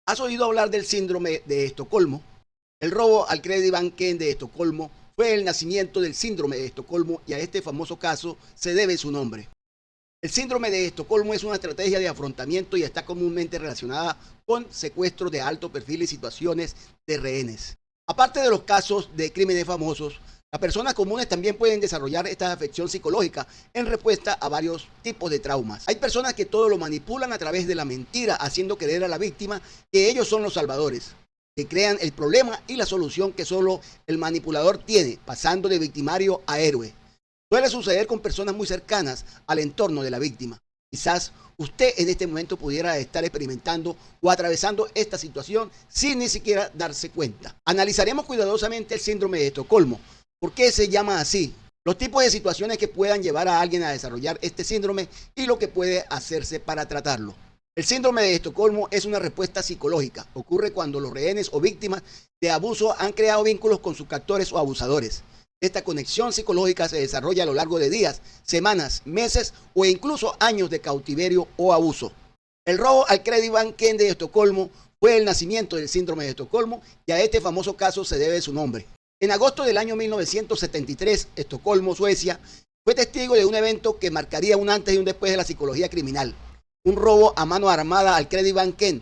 ¿Has oído hablar del síndrome de Estocolmo? El robo al Kreditbanken de Estocolmo fue el nacimiento del síndrome de Estocolmo y a este famoso caso se debe su nombre. El síndrome de Estocolmo es una estrategia de afrontamiento y está comúnmente relacionada con secuestros de alto perfil y situaciones de rehenes. Aparte de los casos de crímenes famosos, las personas comunes también pueden desarrollar esta afección psicológica en respuesta a varios tipos de traumas. Hay personas que todo lo manipulan a través de la mentira, haciendo creer a la víctima que ellos son los salvadores, que crean el problema y la solución que solo el manipulador tiene, pasando de victimario a héroe. Suele suceder con personas muy cercanas al entorno de la víctima. Quizás usted en este momento pudiera estar experimentando o atravesando esta situación sin ni siquiera darse cuenta. Analizaremos cuidadosamente el síndrome de Estocolmo. ¿Por qué se llama así? Los tipos de situaciones que puedan llevar a alguien a desarrollar este síndrome y lo que puede hacerse para tratarlo. El síndrome de Estocolmo es una respuesta psicológica. Ocurre cuando los rehenes o víctimas de abuso han creado vínculos con sus captores o abusadores. Esta conexión psicológica se desarrolla a lo largo de días, semanas, meses o incluso años de cautiverio o abuso. El robo al Kreditbanken de Estocolmo fue el nacimiento del síndrome de Estocolmo y a este famoso caso se debe su nombre. En agosto del año 1973, Estocolmo, Suecia, fue testigo de un evento que marcaría un antes y un después de la psicología criminal. Un robo a mano armada al Kreditbanken.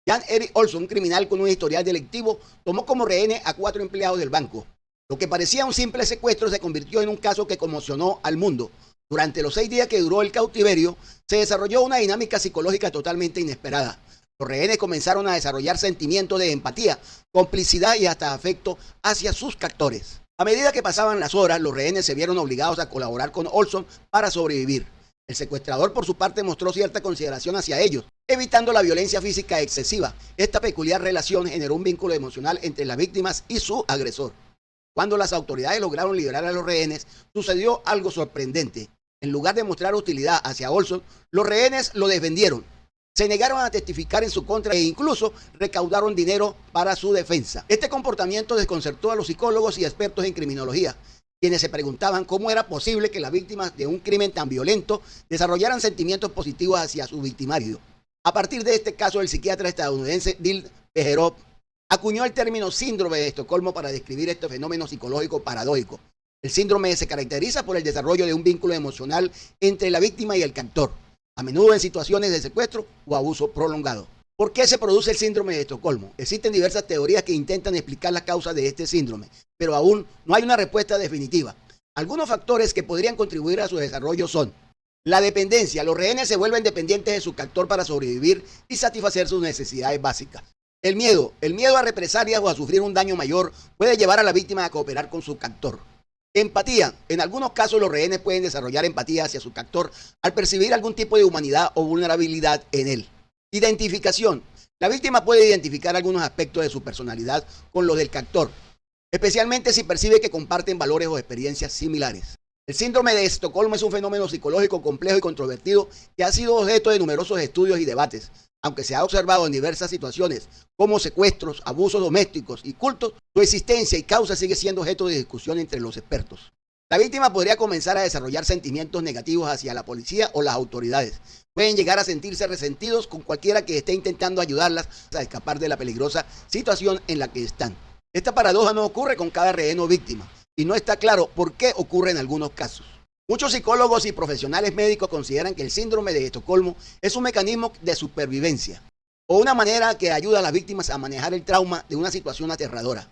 Jan-Erik Olsson, un criminal con un historial delictivo, tomó como rehenes a 4 empleados del banco. Lo que parecía un simple secuestro se convirtió en un caso que conmocionó al mundo. Durante los 6 días que duró el cautiverio, se desarrolló una dinámica psicológica totalmente inesperada. Los rehenes comenzaron a desarrollar sentimientos de empatía, complicidad y hasta afecto hacia sus captores. A medida que pasaban las horas, los rehenes se vieron obligados a colaborar con Olsson para sobrevivir. El secuestrador, por su parte, mostró cierta consideración hacia ellos, evitando la violencia física excesiva. Esta peculiar relación generó un vínculo emocional entre las víctimas y su agresor. Cuando las autoridades lograron liberar a los rehenes, sucedió algo sorprendente. En lugar de mostrar hostilidad hacia Olsson, los rehenes lo defendieron. Se negaron a testificar en su contra e incluso recaudaron dinero para su defensa. Este comportamiento desconcertó a los psicólogos y expertos en criminología, quienes se preguntaban cómo era posible que las víctimas de un crimen tan violento desarrollaran sentimientos positivos hacia su victimario. A partir de este caso, el psiquiatra estadounidense Dil Bejerov acuñó el término síndrome de Estocolmo para describir este fenómeno psicológico paradójico. El síndrome se caracteriza por el desarrollo de un vínculo emocional entre la víctima y el captor, a menudo en situaciones de secuestro o abuso prolongado. ¿Por qué se produce el síndrome de Estocolmo? Existen diversas teorías que intentan explicar las causas de este síndrome, pero aún no hay una respuesta definitiva. Algunos factores que podrían contribuir a su desarrollo son la dependencia. Los rehenes se vuelven dependientes de su captor para sobrevivir y satisfacer sus necesidades básicas. El miedo a represalias o a sufrir un daño mayor puede llevar a la víctima a cooperar con su captor. Empatía. En algunos casos los rehenes pueden desarrollar empatía hacia su captor al percibir algún tipo de humanidad o vulnerabilidad en él. Identificación. La víctima puede identificar algunos aspectos de su personalidad con los del captor, especialmente si percibe que comparten valores o experiencias similares. El síndrome de Estocolmo es un fenómeno psicológico complejo y controvertido que ha sido objeto de numerosos estudios y debates. Aunque se ha observado en diversas situaciones como secuestros, abusos domésticos y cultos, su existencia y causa sigue siendo objeto de discusión entre los expertos. La víctima podría comenzar a desarrollar sentimientos negativos hacia la policía o las autoridades. Pueden llegar a sentirse resentidos con cualquiera que esté intentando ayudarlas a escapar de la peligrosa situación en la que están. Esta paradoja no ocurre con cada rehén o víctima, y no está claro por qué ocurre en algunos casos. Muchos psicólogos y profesionales médicos consideran que el síndrome de Estocolmo es un mecanismo de supervivencia o una manera que ayuda a las víctimas a manejar el trauma de una situación aterradora.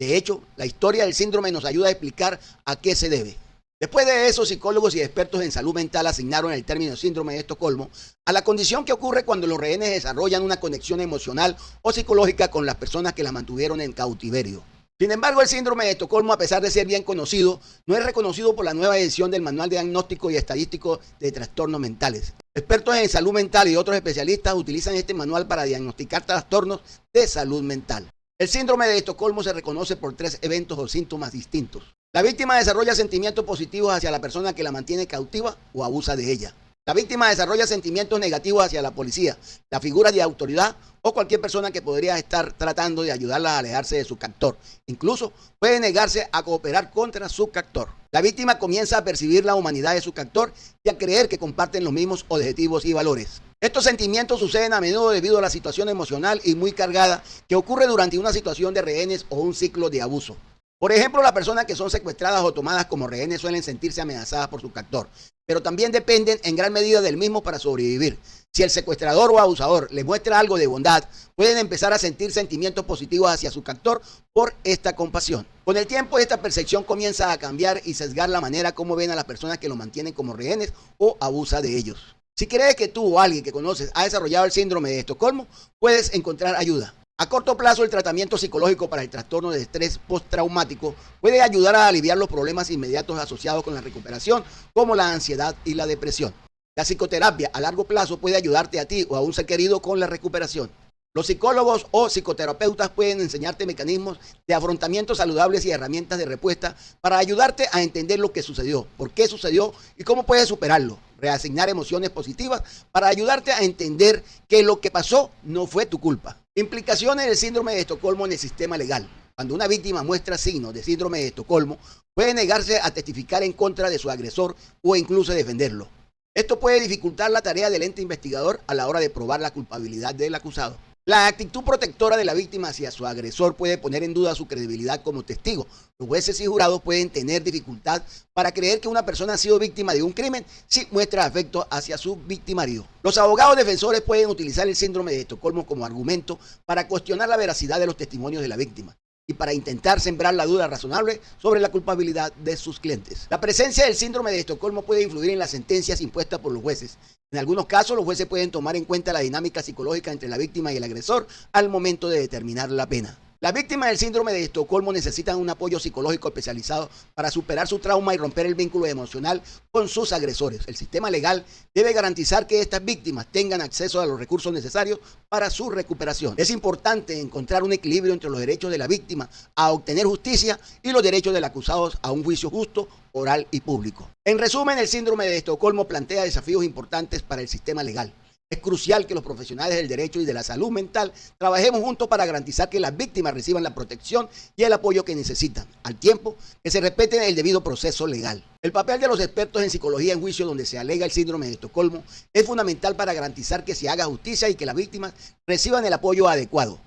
De hecho, la historia del síndrome nos ayuda a explicar a qué se debe. Después de eso, psicólogos y expertos en salud mental asignaron el término síndrome de Estocolmo a la condición que ocurre cuando los rehenes desarrollan una conexión emocional o psicológica con las personas que las mantuvieron en cautiverio. Sin embargo, el síndrome de Estocolmo, a pesar de ser bien conocido, no es reconocido por la nueva edición del Manual de Diagnóstico y Estadístico de Trastornos Mentales. Expertos en salud mental y otros especialistas utilizan este manual para diagnosticar trastornos de salud mental. El síndrome de Estocolmo se reconoce por 3 eventos o síntomas distintos. La víctima desarrolla sentimientos positivos hacia la persona que la mantiene cautiva o abusa de ella. La víctima desarrolla sentimientos negativos hacia la policía, la figura de autoridad o cualquier persona que podría estar tratando de ayudarla a alejarse de su captor. Incluso puede negarse a cooperar contra su captor. La víctima comienza a percibir la humanidad de su captor y a creer que comparten los mismos objetivos y valores. Estos sentimientos suceden a menudo debido a la situación emocional y muy cargada que ocurre durante una situación de rehenes o un ciclo de abuso. Por ejemplo, las personas que son secuestradas o tomadas como rehenes suelen sentirse amenazadas por su captor, pero también dependen en gran medida del mismo para sobrevivir. Si el secuestrador o abusador les muestra algo de bondad, pueden empezar a sentir sentimientos positivos hacia su captor por esta compasión. Con el tiempo, esta percepción comienza a cambiar y sesgar la manera como ven a las personas que lo mantienen como rehenes o abusa de ellos. Si crees que tú o alguien que conoces ha desarrollado el síndrome de Estocolmo, puedes encontrar ayuda. A corto plazo, el tratamiento psicológico para el trastorno de estrés postraumático puede ayudar a aliviar los problemas inmediatos asociados con la recuperación, como la ansiedad y la depresión. La psicoterapia a largo plazo puede ayudarte a ti o a un ser querido con la recuperación. Los psicólogos o psicoterapeutas pueden enseñarte mecanismos de afrontamiento saludables y herramientas de respuesta para ayudarte a entender lo que sucedió, por qué sucedió y cómo puedes superarlo. Reasignar emociones positivas para ayudarte a entender que lo que pasó no fue tu culpa. Implicaciones del síndrome de Estocolmo en el sistema legal. Cuando una víctima muestra signos de síndrome de Estocolmo, puede negarse a testificar en contra de su agresor o incluso defenderlo. Esto puede dificultar la tarea del ente investigador a la hora de probar la culpabilidad del acusado. La actitud protectora de la víctima hacia su agresor puede poner en duda su credibilidad como testigo. Los jueces y jurados pueden tener dificultad para creer que una persona ha sido víctima de un crimen si muestra afecto hacia su victimario. Los abogados defensores pueden utilizar el síndrome de Estocolmo como argumento para cuestionar la veracidad de los testimonios de la víctima y para intentar sembrar la duda razonable sobre la culpabilidad de sus clientes. La presencia del síndrome de Estocolmo puede influir en las sentencias impuestas por los jueces. En algunos casos, los jueces pueden tomar en cuenta la dinámica psicológica entre la víctima y el agresor al momento de determinar la pena. Las víctimas del síndrome de Estocolmo necesitan un apoyo psicológico especializado para superar su trauma y romper el vínculo emocional con sus agresores. El sistema legal debe garantizar que estas víctimas tengan acceso a los recursos necesarios para su recuperación. Es importante encontrar un equilibrio entre los derechos de la víctima a obtener justicia y los derechos del acusado a un juicio justo, oral y público. En resumen, el síndrome de Estocolmo plantea desafíos importantes para el sistema legal. Es crucial que los profesionales del derecho y de la salud mental trabajemos juntos para garantizar que las víctimas reciban la protección y el apoyo que necesitan, al tiempo que se respete el debido proceso legal. El papel de los expertos en psicología en juicio donde se alega el síndrome de Estocolmo es fundamental para garantizar que se haga justicia y que las víctimas reciban el apoyo adecuado.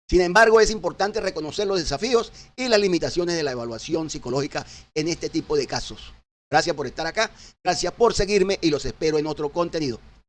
Sin embargo, es importante reconocer los desafíos y las limitaciones de la evaluación psicológica en este tipo de casos. Gracias por estar acá, gracias por seguirme y los espero en otro contenido.